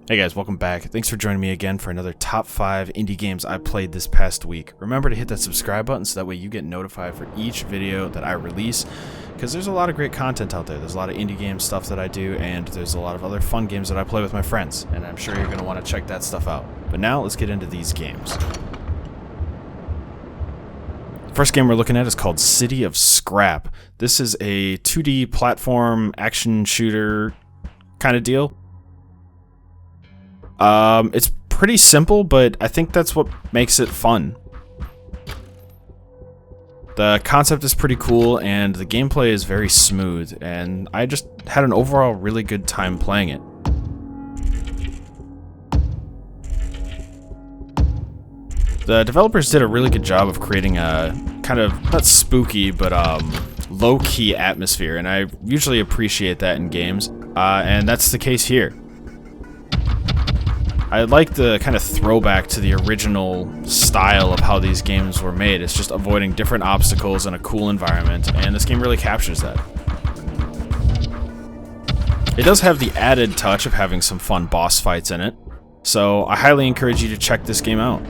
Hey guys, welcome back. Thanks for joining me again for another top 5 indie games I played this past week. Remember to hit that subscribe button so that way you get notified for each video that I release, because there's a lot of great content out there. There's a lot of indie game stuff that I do, and there's a lot of other fun games that I play with my friends, and I'm sure you're going to want to check that stuff out. But now, let's get into these games. First game we're looking at is called City of Scrap. This is a 2D platform action shooter kind of deal. It's pretty simple, but I think that's what makes it fun. The concept is pretty cool, and the gameplay is very smooth, and I just had an overall really good time playing it. The developers did a really good job of creating a kind of, not spooky, but low-key atmosphere, and I usually appreciate that in games, and that's the case here. I like the kind of throwback to the original style of how these games were made. It's just avoiding different obstacles in a cool environment, and this game really captures that. It does have the added touch of having some fun boss fights in it, so I highly encourage you to check this game out.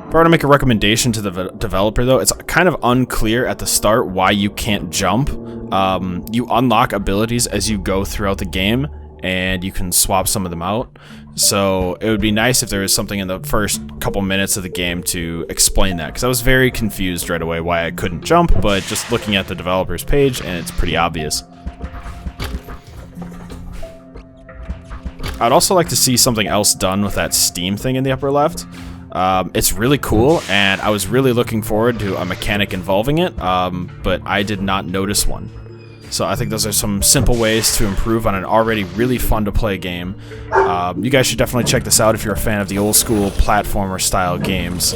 If I were to make a recommendation to the developer, though, it's kind of unclear at the start why you can't jump. You unlock abilities as you go throughout the game, and you can swap some of them out. So it would be nice if there was something in the first couple minutes of the game to explain that, because I was very confused right away why I couldn't jump, but just looking at the developer's page, and it's pretty obvious. I'd also like to see something else done with that Steam thing in the upper left. It's really cool, and I was really looking forward to a mechanic involving it, but I did not notice one. So I think those are some simple ways to improve on an already really fun to play game. You guys should definitely check this out if you're a fan of the old school platformer style games.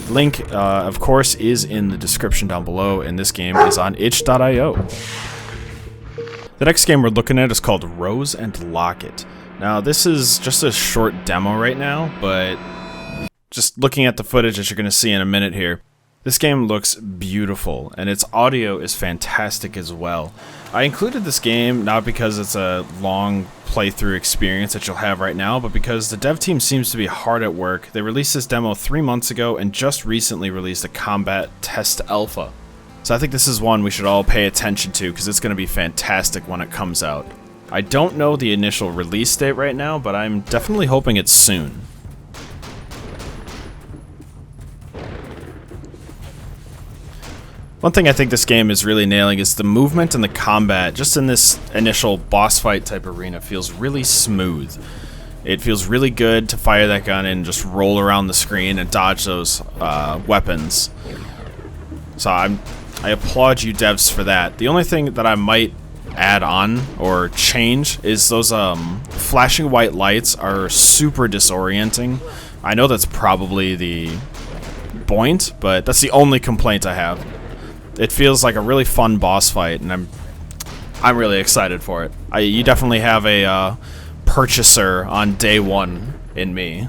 Link, of course, is in the description down below, and this game is on itch.io. The next game we're looking at is called Rose and Locket. Now, this is just a short demo right now, but just looking at the footage that you're going to see in a minute here, this game looks beautiful, and its audio is fantastic as well. I included this game not because it's a long playthrough experience that you'll have right now, but because the dev team seems to be hard at work. They released this demo 3 months ago and just recently released a combat test alpha. So I think this is one we should all pay attention to, because it's going to be fantastic when it comes out. I don't know the initial release date right now, but I'm definitely hoping it's soon. One thing I think this game is really nailing is the movement and the combat. Just in this initial boss fight type arena feels really smooth. It feels really good to fire that gun and just roll around the screen and dodge those weapons. So I applaud you devs for that. The only thing that I might add on or change is those flashing white lights are super disorienting. I know that's probably the point, but that's the only complaint I have. It feels like a really fun boss fight, and I'm really excited for it. You definitely have a purchaser on day one in me.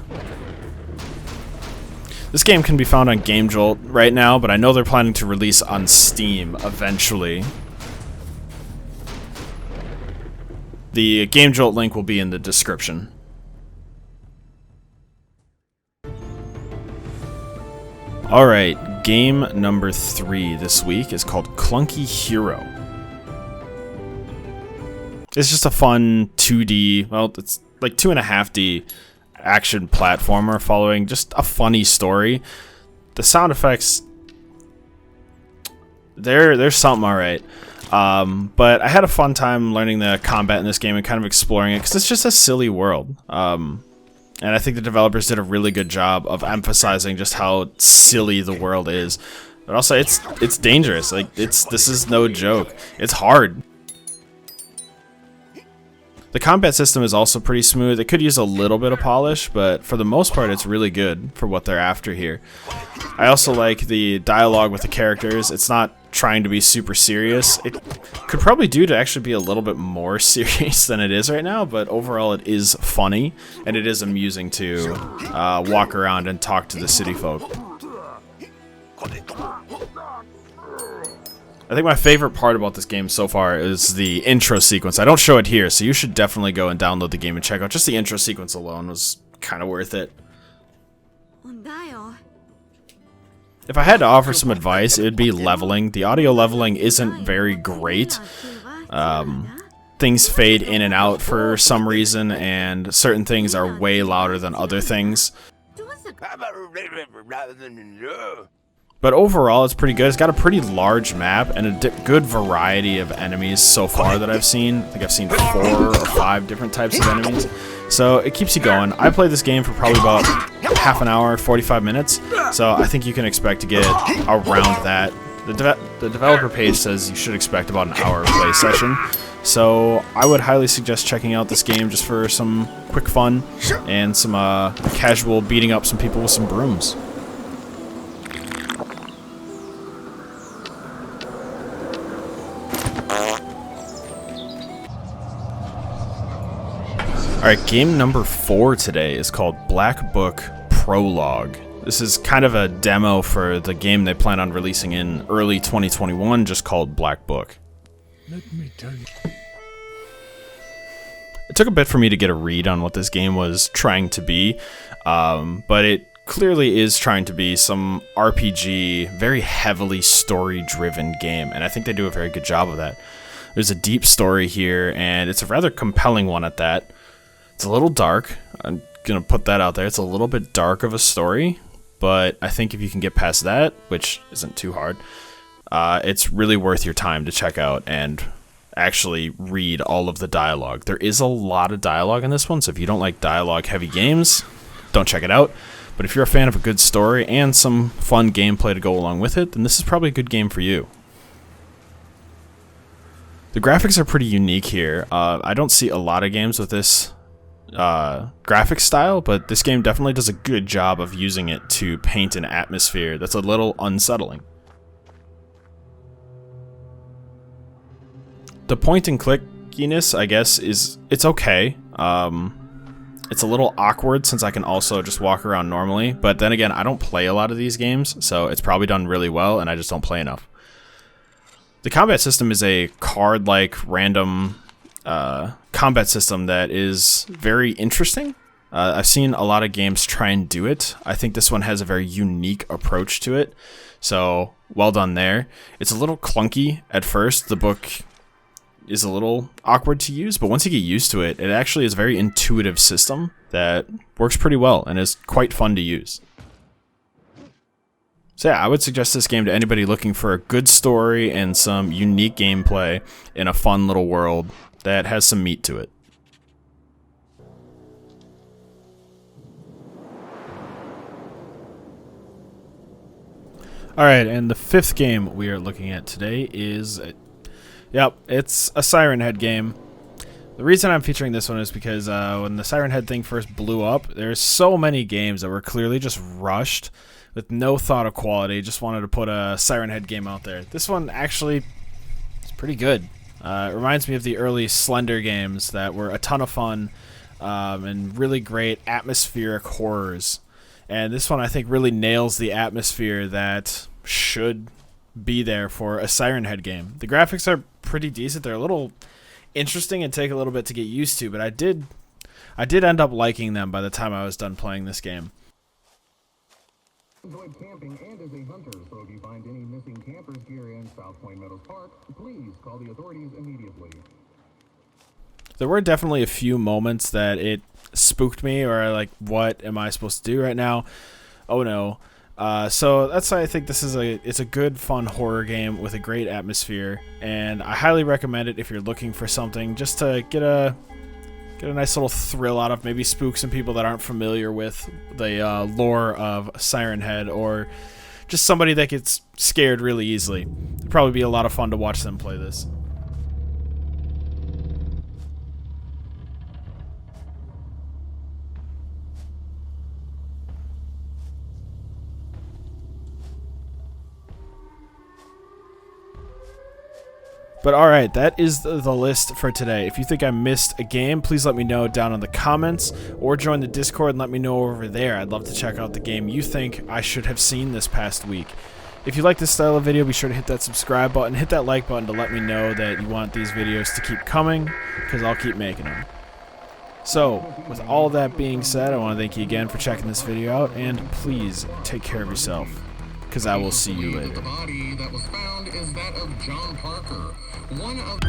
This game can be found on GameJolt right now, but I know they're planning to release on Steam eventually. The GameJolt link will be in the description. Alright, game number 3 this week is called CLUNKY Hero. It's just a fun 2D, well, it's like 2.5D action platformer following just a funny story. The sound effects, there's something alright. But I had a fun time learning the combat in this game and kind of exploring it, because it's just a silly world. And I think the developers did a really good job of emphasizing just how silly the world is. But also, it's dangerous. Like, this is no joke. It's hard. The combat system is also pretty smooth. It could use a little bit of polish, but for the most part, it's really good for what they're after here. I also like the dialogue with the characters. It's not trying to be super serious. It could probably do to actually be a little bit more serious than it is right now, but overall it is funny, and it is amusing to walk around and talk to the city folk. I think my favorite part about this game so far is the intro sequence. I don't show it here, so you should definitely go and download the game and check out. Just the intro sequence alone was kind of worth it. If I had to offer some advice, it would be leveling. The audio leveling isn't very great. Things fade in and out for some reason, and certain things are way louder than other things. But overall, it's pretty good. It's got a pretty large map and a good variety of enemies so far that I've seen. I think I've seen 4 or 5 different types of enemies. So it keeps you going. I played this game for probably about half an hour, 45 minutes. So I think you can expect to get around that. The developer page says you should expect about an hour play session. So I would highly suggest checking out this game just for some quick fun and some casual beating up some people with some brooms. Alright, game number 4 today is called Black Book Prologue. This is kind of a demo for the game they plan on releasing in early 2021, just called Black Book. Let me tell you. It took a bit for me to get a read on what this game was trying to be, but it clearly is trying to be some RPG, very heavily story-driven game, and I think they do a very good job of that. There's a deep story here, and it's a rather compelling one at that. It's a little dark. I'm going to put that out there. It's a little bit dark of a story, but I think if you can get past that, which isn't too hard, it's really worth your time to check out and actually read all of the dialogue. There is a lot of dialogue in this one, so if you don't like dialogue-heavy games, don't check it out. But if you're a fan of a good story and some fun gameplay to go along with it, then this is probably a good game for you. The graphics are pretty unique here. I don't see a lot of games with this graphic style, but this game definitely does a good job of using it to paint an atmosphere that's a little unsettling. The point and clickiness, I guess, it's okay. It's a little awkward since I can also just walk around normally, but then again, I don't play a lot of these games, so it's probably done really well, and I just don't play enough. The combat system is a card-like random combat system that is very interesting. I've seen a lot of games try and do it. I think this one has a very unique approach to it, so well done there. It's a little clunky at first. The book is a little awkward to use, but once you get used to it, it actually is a very intuitive system that works pretty well and is quite fun to use. So yeah, I would suggest this game to anybody looking for a good story and some unique gameplay in a fun little world that has some meat to it. Alright, and the 5th game we are looking at today is, yep, it's a Siren Head game. The reason I'm featuring this one is because when the Siren Head thing first blew up, there's so many games that were clearly just rushed with no thought of quality. Just wanted to put a Siren Head game out there. This one actually is pretty good. It reminds me of the early Slender games that were a ton of fun and really great atmospheric horrors. And this one I think really nails the atmosphere that should be there for a Siren Head game. The graphics are pretty decent. They're a little interesting and take a little bit to get used to, but I did end up liking them by the time I was done playing this game. Enjoyed camping and as a hunter, so if you find any missing camper's gear in South Point Meadows Park, please call the authorities immediately. There were definitely a few moments that it spooked me, or like, what am I supposed to do right now? Oh no. So that's why I think this is it's a good, fun horror game with a great atmosphere, and I highly recommend it if you're looking for something just to get a nice little thrill out of, maybe spook some people that aren't familiar with the lore of Siren Head, or just somebody that gets scared really easily. It'd probably be a lot of fun to watch them play this. But alright, that is the list for today. If you think I missed a game, please let me know down in the comments, or join the Discord and let me know over there. I'd love to check out the game you think I should have seen this past week. If you like this style of video, be sure to hit that subscribe button, hit that like button to let me know that you want these videos to keep coming, because I'll keep making them. So, with all that being said, I want to thank you again for checking this video out, and please take care of yourself, because I will see you later. The body that was found is that of John Parker, one of